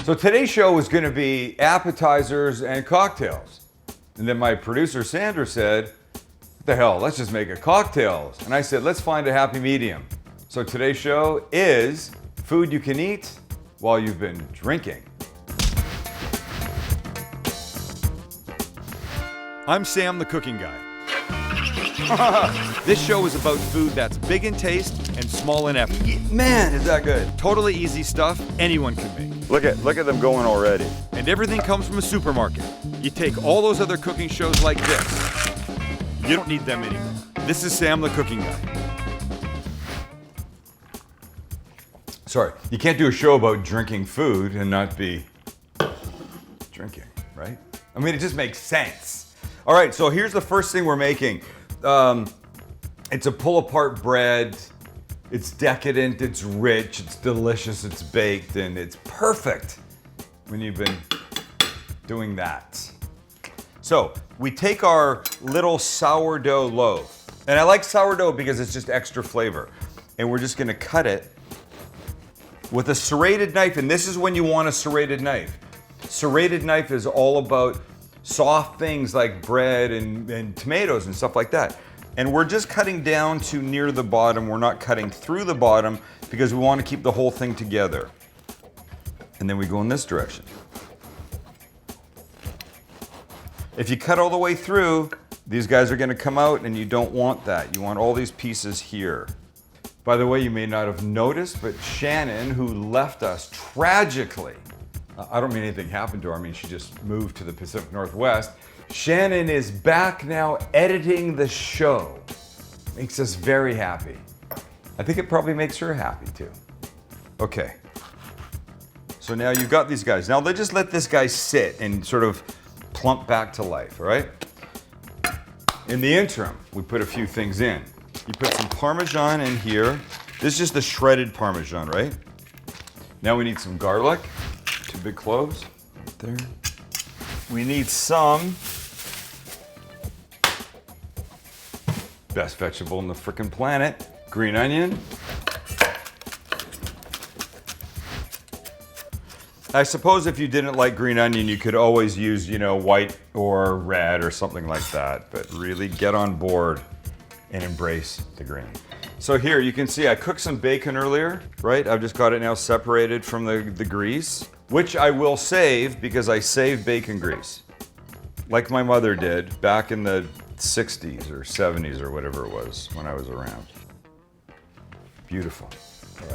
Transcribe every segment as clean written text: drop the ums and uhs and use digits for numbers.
So today's show is going to be appetizers and cocktails. And then my producer Sandra said, what the hell, let's just make it cocktails. And I said, let's find a happy medium. So today's show is food you can eat while you've been drinking. I'm Sam the Cooking Guy. This show is about food that's big in taste and small in effort. Man, is that good. Totally easy stuff anyone can make. Look at them going already. And everything comes from a supermarket. You take all those other cooking shows like this. You don't need them anymore. This is Sam the Cooking Guy. Sorry, you can't do a show about drinking food and not be drinking, right? I mean, it just makes sense. All right, so here's the first thing we're making. It's a pull-apart bread. It's decadent, it's rich, it's delicious, it's baked, and it's perfect when you've been doing that. So we take our little sourdough loaf, and I like sourdough because it's just extra flavor, and we're just gonna cut it with a serrated knife, and this is when you want a serrated knife. Serrated knife is all about soft things like bread and tomatoes and stuff like that. And we're just cutting down to near the bottom. We're not cutting through the bottom because we want to keep the whole thing together. And then we go in this direction. If you cut all the way through, these guys are going to come out, and you don't want that. You want all these pieces here. By the way, you may not have noticed, but Shannon, who left us tragically, I don't mean anything happened to her. I mean, she just moved to the Pacific Northwest. Shannon is back now editing the show. Makes us very happy. I think it probably makes her happy too. Okay. So now you've got these guys. Now they just let this guy sit and sort of plump back to life, all right? In the interim, we put a few things in. You put some Parmesan in here. This is just the shredded Parmesan, right? Now we need some garlic. 2 big cloves, right there. We need some, best vegetable on the frickin' planet, green onion. I suppose if you didn't like green onion, you could always use, white or red or something like that, but really get on board and embrace the green. So here, you can see I cooked some bacon earlier, right? I've just got it now separated from the grease, which I will save because I save bacon grease. Like my mother did back in the 60s or 70s or whatever it was when I was around. Beautiful.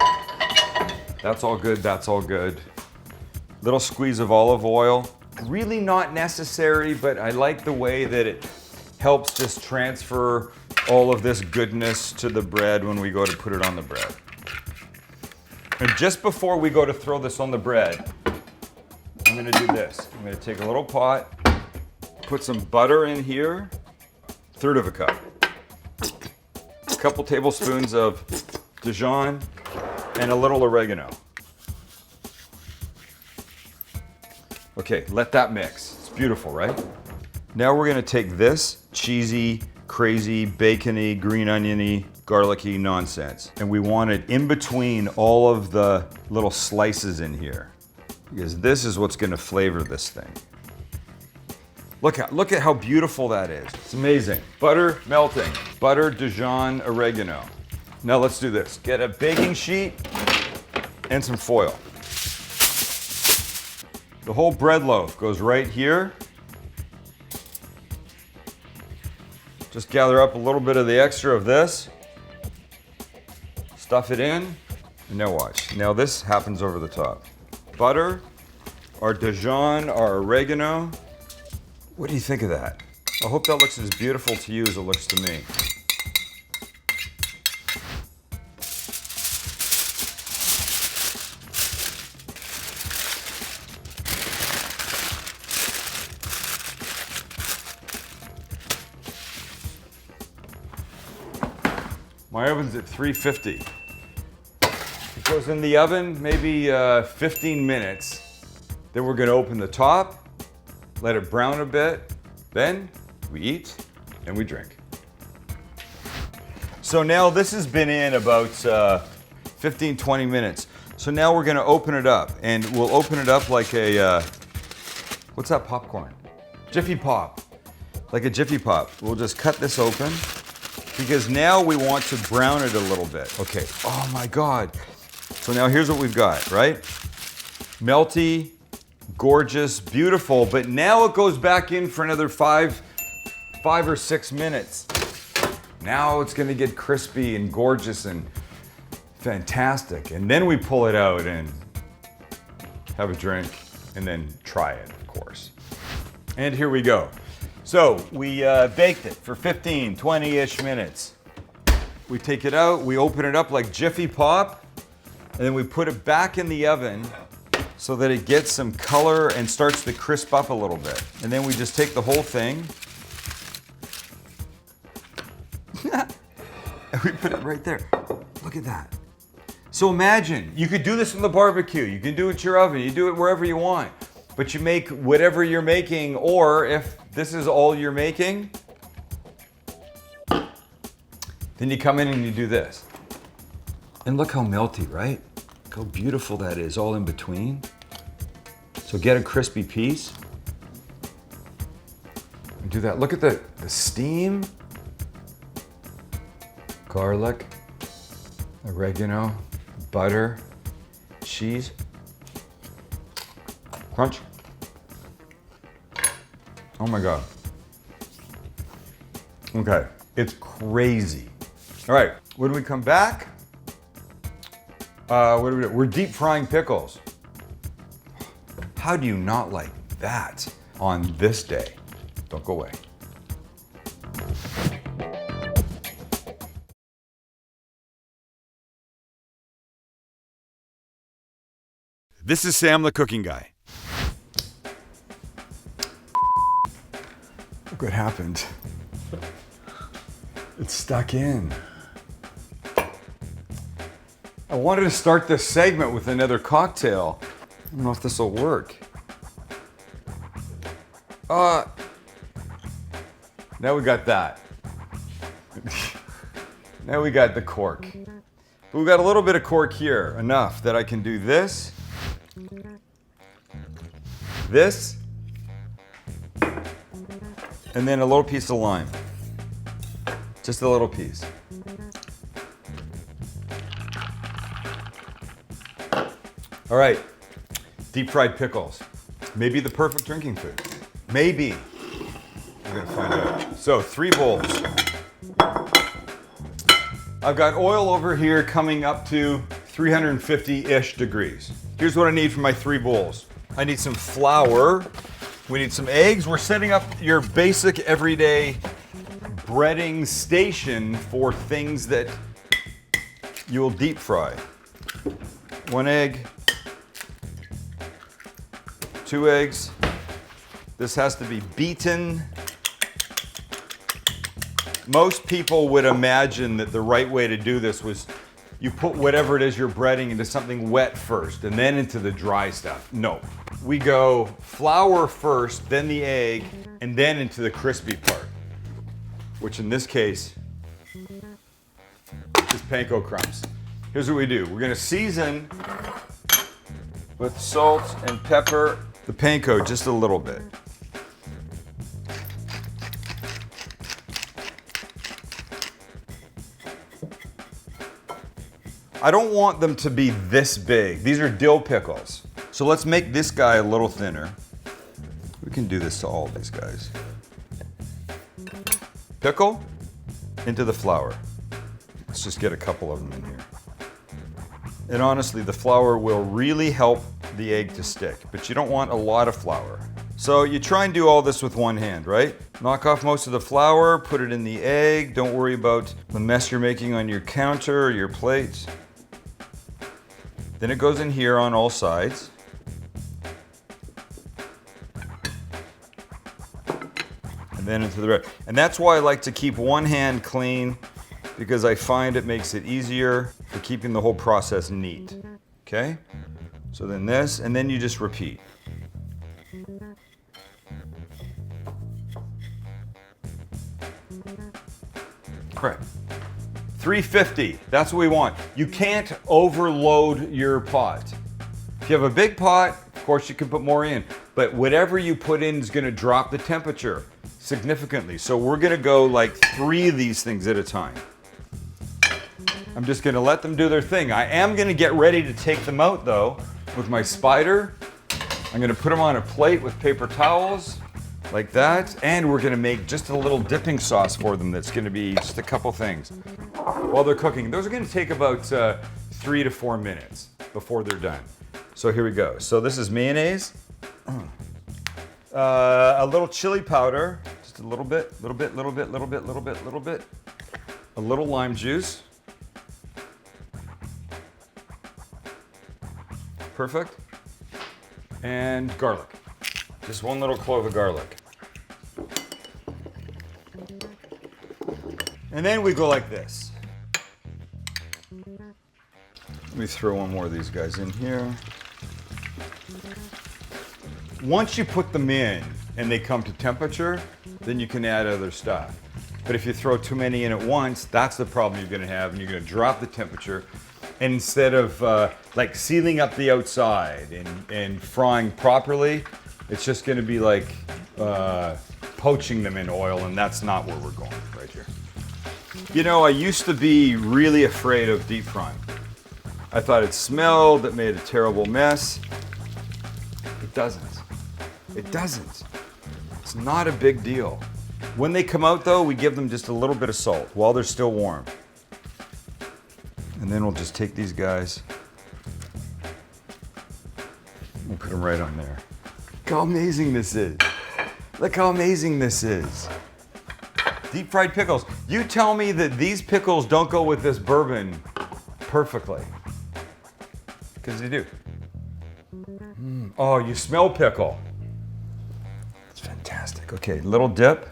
All right. That's all good, that's all good. Little squeeze of olive oil. Really not necessary, but I like the way that it helps just transfer all of this goodness to the bread when we go to put it on the bread. And just before we go to throw this on the bread, I'm gonna do this. I'm gonna take a little pot, put some butter in here, 1/3 of a cup. A couple tablespoons of Dijon and a little oregano. Okay, let that mix. It's beautiful, right? Now we're gonna take this cheesy, crazy, bacony, green oniony, garlicky nonsense, and we want it in between all of the little slices in here, because this is what's gonna flavor this thing. Look at how beautiful that is. It's amazing. Butter melting. Butter, Dijon, oregano. Now let's do this. Get a baking sheet and some foil. The whole bread loaf goes right here. Just gather up a little bit of the extra of this. Stuff it in, and now watch. Now this happens over the top. Butter, our Dijon, our oregano. What do you think of that? I hope that looks as beautiful to you as it looks to me. My oven's at 350. It goes in the oven maybe 15 minutes. Then we're gonna open the top, let it brown a bit. Then we eat and we drink. So now this has been in about 15, 20 minutes. So now we're gonna open it up, and we'll open it up like a, what's that popcorn? Jiffy Pop, like a Jiffy Pop. We'll just cut this open because now we want to brown it a little bit. Okay, oh my God. So now here's what we've got, right? Melty, gorgeous, beautiful, but now it goes back in for another five or 6 minutes. Now it's gonna get crispy and gorgeous and fantastic. And then we pull it out and have a drink and then try it, of course. And here we go. So we baked it for 15, 20-ish minutes. We take it out, we open it up like Jiffy Pop, and then we put it back in the oven so that it gets some color and starts to crisp up a little bit. And then we just take the whole thing and we put it right there. Look at that. So imagine, you could do this in the barbecue, you can do it in your oven, you do it wherever you want, but you make whatever you're making, or if this is all you're making, then you come in and you do this. And look how melty, right? Look how beautiful that is, all in between. So get a crispy piece. And do that. Look at the steam. Garlic, oregano, butter, cheese. Crunch. Oh my God. Okay, it's crazy. All right, when we come back, what do we do? We're deep frying pickles. How do you not like that on this day? Don't go away. This is Sam the Cooking Guy. Look what happened. It's stuck in. I wanted to start this segment with another cocktail. I don't know if this will work. Now we got that. Now we got the cork. But we got a little bit of cork here, enough that I can do this, this, and then a little piece of lime. Just a little piece. All right, deep fried pickles. Maybe the perfect drinking food. Maybe. We're gonna find out. So 3 bowls. I've got oil over here coming up to 350-ish degrees. Here's what I need for my 3 bowls. I need some flour. We need some eggs. We're setting up your basic everyday breading station for things that you will deep fry. 1 egg, 2 eggs. This has to be beaten. Most people would imagine that the right way to do this was you put whatever it is you're breading into something wet first and then into the dry stuff. No, we go flour first, then the egg, and then into the crispy part, which in this case is panko crumbs. Here's what we do. We're gonna season with salt and pepper the panko just a little bit. I don't want them to be this big. These are dill pickles. So let's make this guy a little thinner. We can do this to all of these guys. Pickle into the flour. Let's just get a couple of them in here. And honestly, the flour will really help the egg to stick, but you don't want a lot of flour. So you try and do all this with one hand, right? Knock off most of the flour, put it in the egg. Don't worry about the mess you're making on your counter or your plate. Then it goes in here on all sides. And then into the red. And that's why I like to keep one hand clean, because I find it makes it easier for keeping the whole process neat. Okay? So then this, and then you just repeat. All right. 350, that's what we want. You can't overload your pot. If you have a big pot, of course you can put more in, but whatever you put in is gonna drop the temperature significantly. So we're gonna go like 3 of these things at a time. I'm just gonna let them do their thing. I am gonna get ready to take them out though with my spider. I'm gonna put them on a plate with paper towels, like that, and we're gonna make just a little dipping sauce for them that's gonna be just a couple things while they're cooking. Those are gonna take about 3 to 4 minutes before they're done. So here we go. So this is mayonnaise, a little chili powder, just a little bit, a little lime juice. Perfect. And garlic. Just 1 little clove of garlic. And then we go like this. Let me throw 1 more of these guys in here. Once you put them in and they come to temperature, then you can add other stuff. But if you throw too many in at once, that's the problem you're gonna have, and you're gonna drop the temperature. And instead of like sealing up the outside and frying properly, it's just gonna be like poaching them in oil, and that's not where we're going right here. You know, I used to be really afraid of deep frying. I thought it smelled, it made a terrible mess. It doesn't. It doesn't. It's not a big deal. When they come out though, we give them just a little bit of salt while they're still warm. And then we'll just take these guys and put them right on there. Look how amazing this is. Look how amazing this is. Deep fried pickles. You tell me that these pickles don't go with this bourbon perfectly. Because they do. Oh, you smell pickle. It's fantastic. Okay, little dip.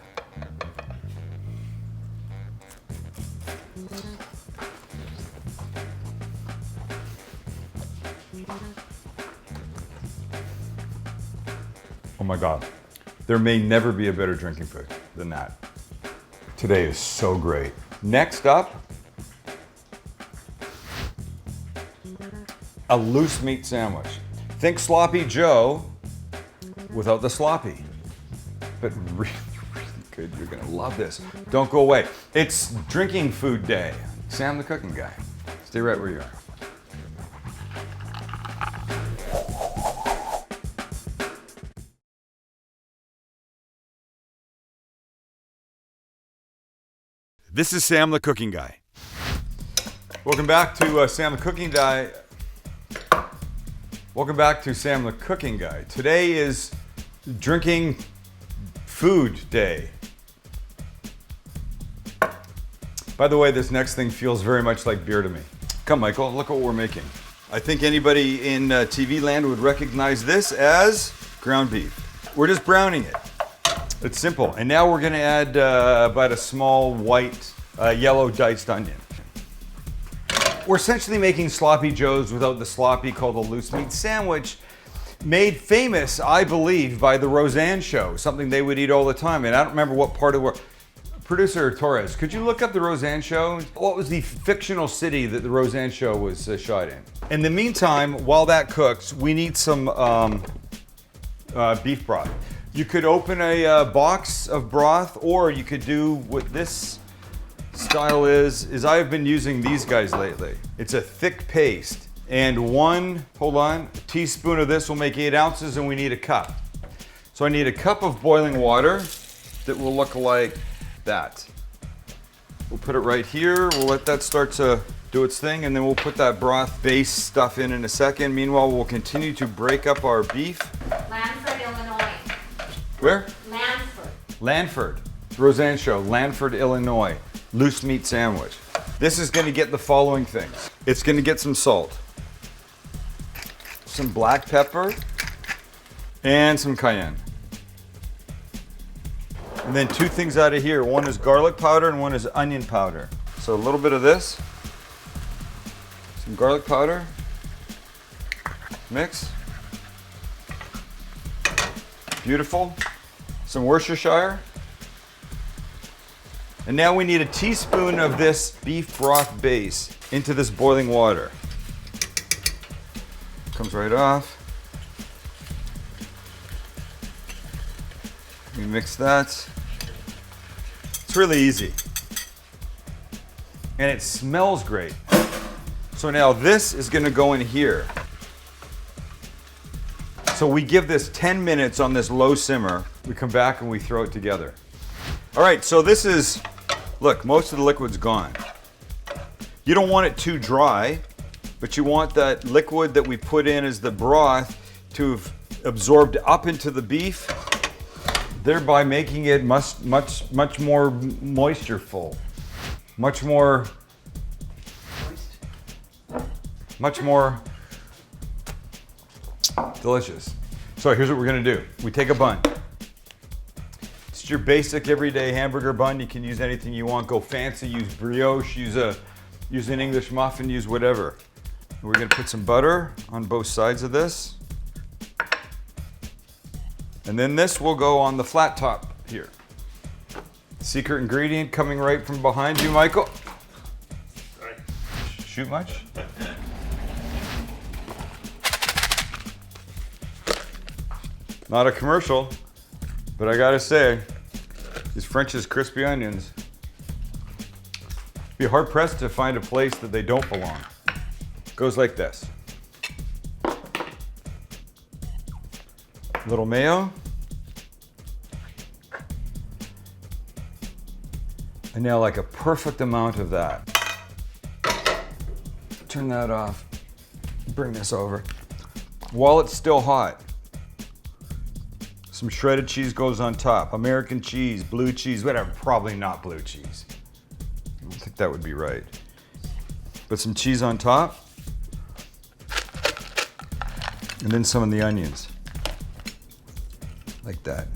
Oh my God. There may never be a better drinking food than that. Today is so great. Next up, a loose meat sandwich. Think Sloppy Joe without the sloppy. But really, really good. You're gonna love this. Don't go away. It's drinking food day. Sam the Cooking Guy. Stay right where you are. This is Sam the Cooking Guy. Welcome back to Sam the Cooking Guy. Welcome back to Sam the Cooking Guy. Today is drinking food day. By the way, this next thing feels very much like beer to me. Come, Michael, look what we're making. I think anybody in TV land would recognize this as ground beef. We're just browning it. It's simple. And now we're gonna add about a small white, yellow diced onion. We're essentially making sloppy joes without the sloppy, called a loose meat sandwich, made famous, I believe, by the Roseanne show, something they would eat all the time. And I don't remember what part of the world. Producer Torres, could you look up the Roseanne show? What was the fictional city that the Roseanne show was shot in? In the meantime, while that cooks, we need some beef broth. You could open a box of broth, or you could do what this style is I've been using these guys lately. It's a thick paste, and one teaspoon of this will make 8 ounces, and we need a cup. So I need a cup of boiling water that will look like that. We'll put it right here. We'll let that start to do its thing, and then we'll put that broth base stuff in a second. Meanwhile, we'll continue to break up our beef. Lanford, Illinois. Where? Lanford. Lanford. Roseanne show, Lanford, Illinois. Loose meat sandwich. This is gonna get the following things. It's gonna get some salt, some black pepper, and some cayenne. And then 2 things out of here. One is garlic powder and one is onion powder. So a little bit of this, some garlic powder, mix. Beautiful. Some Worcestershire. And now we need a teaspoon of this beef broth base into this boiling water. Comes right off. We mix that. It's really easy. And it smells great. So now this is gonna go in here. So we give this 10 minutes on this low simmer. We come back and we throw it together. All right, so this is, look, most of the liquid's gone. You don't want it too dry, but you want that liquid that we put in as the broth to have absorbed up into the beef, thereby making it much more moistureful, much more delicious. So here's what we're gonna do. We take a bun. It's your basic everyday hamburger bun. You can use anything you want. Go fancy, use brioche, use an English muffin, use whatever. We're gonna put some butter on both sides of this. And then this will go on the flat top here. Secret ingredient coming right from behind you, Michael. Sorry. Shoot much? Not a commercial, but I gotta say, these French's crispy onions, be hard pressed to find a place that they don't belong. Goes like this. Little mayo. And now like a perfect amount of that. Turn that off. Bring this over. While it's still hot, some shredded cheese goes on top. American cheese, blue cheese, whatever. Probably not blue cheese. I don't think that would be right. But some cheese on top. And then some of the onions. Like that.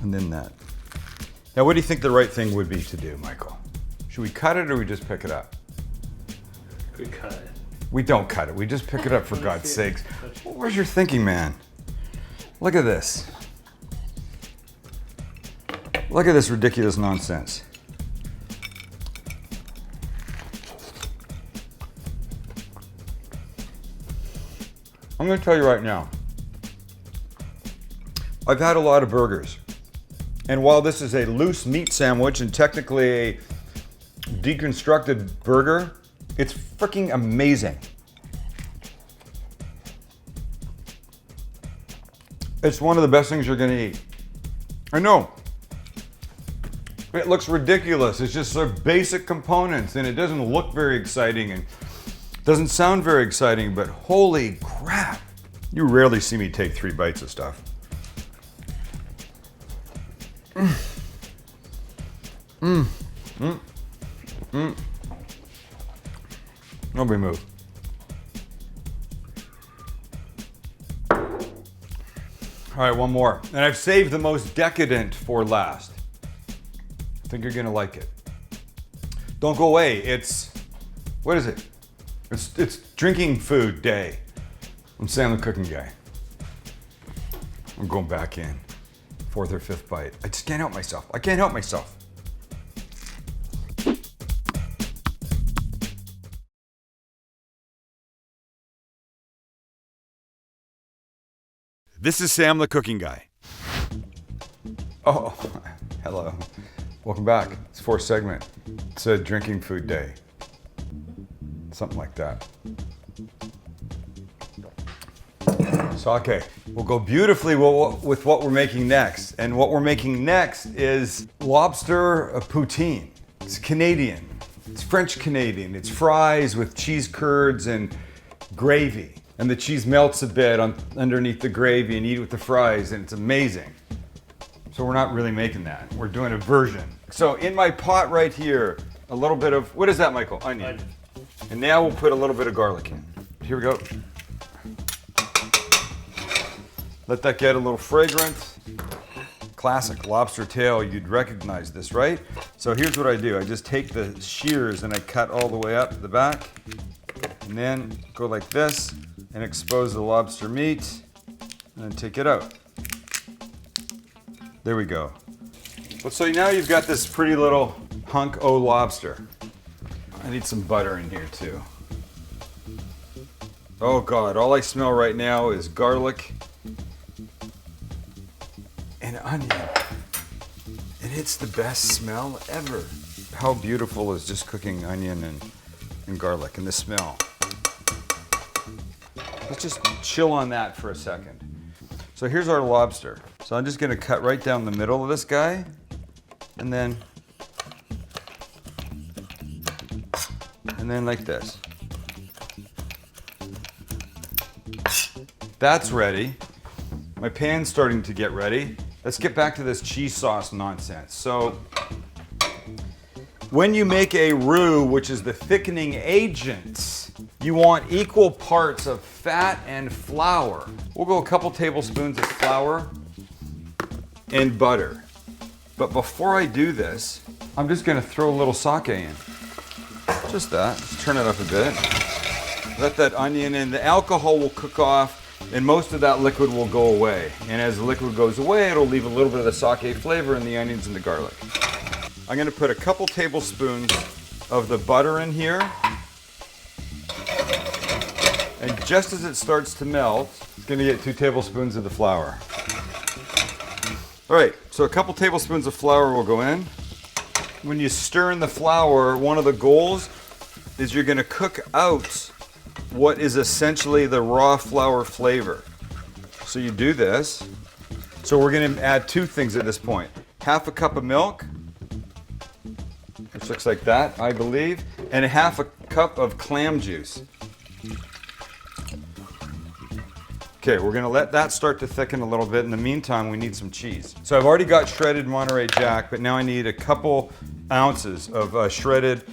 And then that. Now, what do you think the right thing would be to do, Michael? Should we cut it or we just pick it up? We cut it. We don't cut it. We just pick it up for God's sakes. Where's your thinking, man? Look at this. Look at this ridiculous nonsense. I'm going to tell you right now. I've had a lot of burgers. And while this is a loose meat sandwich and technically a deconstructed burger, it's freaking amazing. It's one of the best things you're gonna eat. I know. It looks ridiculous. It's just sort of basic components and it doesn't look very exciting and doesn't sound very exciting, but holy crap. You rarely see me take 3 bites of stuff. Nobody move. All right, one more. And I've saved the most decadent for last. I think you're gonna like it. Don't go away. It's, what is it? It's drinking food day. I'm Sam the Cooking Guy. I'm going back in. 4th or 5th bite. I just can't help myself. I can't help myself. This is Sam the Cooking Guy. Oh, hello. Welcome back. It's 4th segment. It's a drinking food day. Something like that. Sake will go beautifully with what we're making next. And what we're making next is lobster poutine. It's Canadian. It's French Canadian. It's fries with cheese curds and gravy. And the cheese melts a bit underneath the gravy and you eat it with the fries, and it's amazing. So we're not really making that. We're doing a version. So in my pot right here, a little bit of, what is that, Michael? Onion. And now we'll put a little bit of garlic in. Here we go. Let that get a little fragrant. Classic lobster tail, you'd recognize this, right? So here's what I do. I just take the shears and I cut all the way up to the back. And then go like this and expose the lobster meat and then take it out. There we go. So now you've got this pretty little hunk o' lobster. I need some butter in here too. Oh God, all I smell right now is garlic and onion. And it's the best smell ever. How beautiful is just cooking onion and garlic and the smell. Let's just chill on that for a second. So here's our lobster. So I'm just gonna cut right down the middle of this guy and then like this. That's ready. My pan's starting to get ready. Let's get back to this cheese sauce nonsense. So when you make a roux, which is the thickening agent, you want equal parts of fat and flour. We'll go a couple tablespoons of flour and butter. But before I do this, I'm just gonna throw a little sake in. Just that, just turn it up a bit. Let that onion in, the alcohol will cook off and most of that liquid will go away. And as the liquid goes away, it'll leave a little bit of the sake flavor in the onions and the garlic. I'm gonna put a couple tablespoons of the butter in here. And just as it starts to melt, it's gonna get 2 tablespoons of the flour. All right, so a couple tablespoons of flour will go in. When you stir in the flour, one of the goals is you're gonna cook out what is essentially the raw flour flavor. So you do this. So we're gonna add 2 things at this point. Half a cup of milk, which looks like that, I believe, and a half a cup of clam juice. Okay, we're gonna let that start to thicken a little bit. In the meantime, we need some cheese. So I've already got shredded Monterey Jack, but now I need a couple ounces of shredded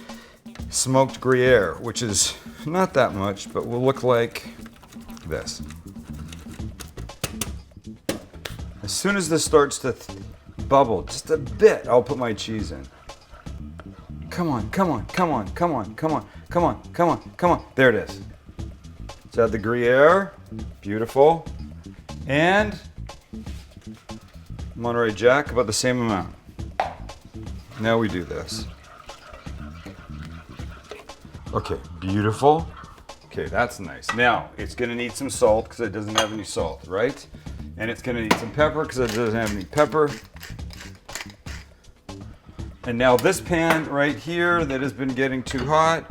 smoked Gruyere, which is not that much, but will look like this. As soon as this starts to bubble just a bit, I'll put my cheese in. Come on, come on, come on, come on, come on, come on, come on, come on. There it is. Let's add the Gruyere. Beautiful. And Monterey Jack, about the same amount. Now we do this. Okay, beautiful. Okay, that's nice. Now, it's gonna need some salt because it doesn't have any salt, right? And it's gonna need some pepper because it doesn't have any pepper. And now this pan right here that has been getting too hot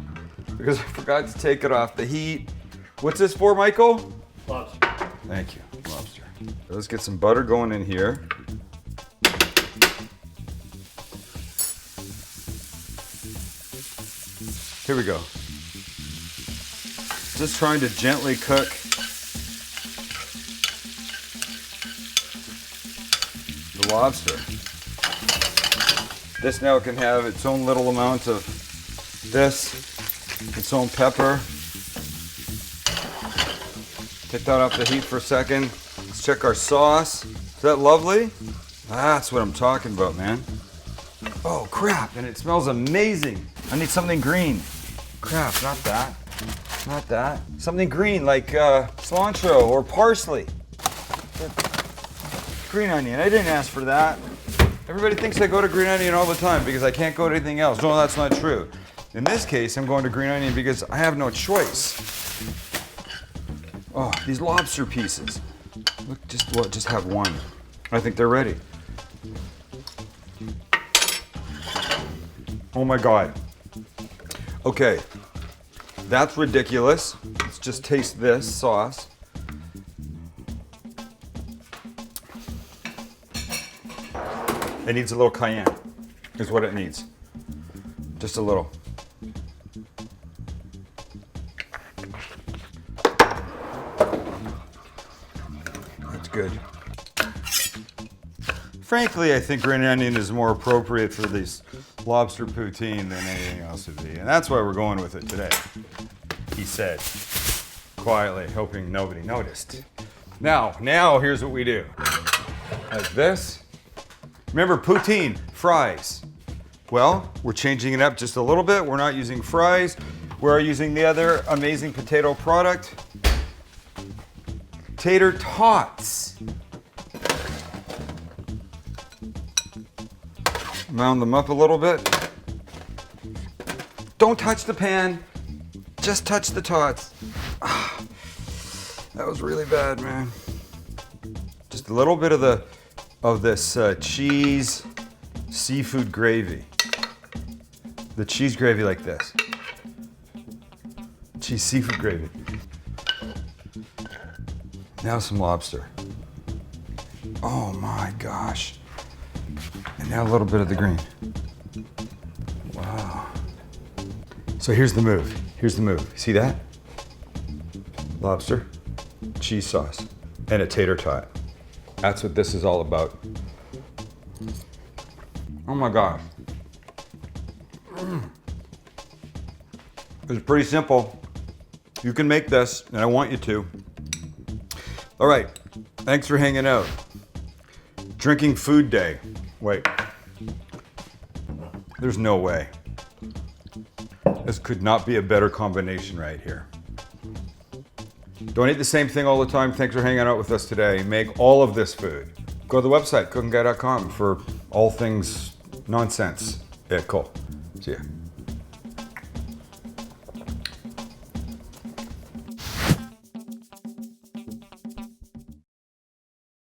because I forgot to take it off the heat. What's this for, Michael? Lobster. Thank you, lobster. So let's get some butter going in here. Here we go. Just trying to gently cook the lobster. This now can have its own little amount of this, its own pepper. Take that off the heat for a second. Let's check our sauce. Is that lovely? That's what I'm talking about, man. Oh crap, and it smells amazing. I need something green. Crap, not that. Not that. Something green like cilantro or parsley. Green onion, I didn't ask for that. Everybody thinks I go to green onion all the time because I can't go to anything else. No, that's not true. In this case, I'm going to green onion because I have no choice. Oh, these lobster pieces. Look, just have one. I think they're ready. Oh my God. Okay, that's ridiculous. Let's just taste this sauce. It needs a little cayenne, is what it needs. Just a little. That's good. Frankly, I think green onion is more appropriate for this lobster poutine than anything else would be. And that's why we're going with it today, he said, quietly, hoping nobody noticed. Now here's what we do. Like this. Remember, poutine, fries. Well, we're changing it up just a little bit. We're not using fries. We're using the other amazing potato product, tater tots. Mound them up a little bit. Don't touch the pan. Just touch the tots. Ah, that was really bad, man. Just a little bit of this cheese seafood gravy. The cheese gravy like this. Cheese seafood gravy. Now some lobster. Oh my gosh. And now a little bit of the green. Wow. So here's the move. Here's the move. See that? Lobster, cheese sauce, and a tater tot. That's what this is all about. Oh my gosh. It's pretty simple. You can make this, and I want you to. All right, thanks for hanging out. Drinking food day. Wait. There's no way. This could not be a better combination right here. Don't eat the same thing all the time. Thanks for hanging out with us today. Make all of this food. Go to the website, cookingguy.com, for all things nonsense. Yeah, cool. See ya.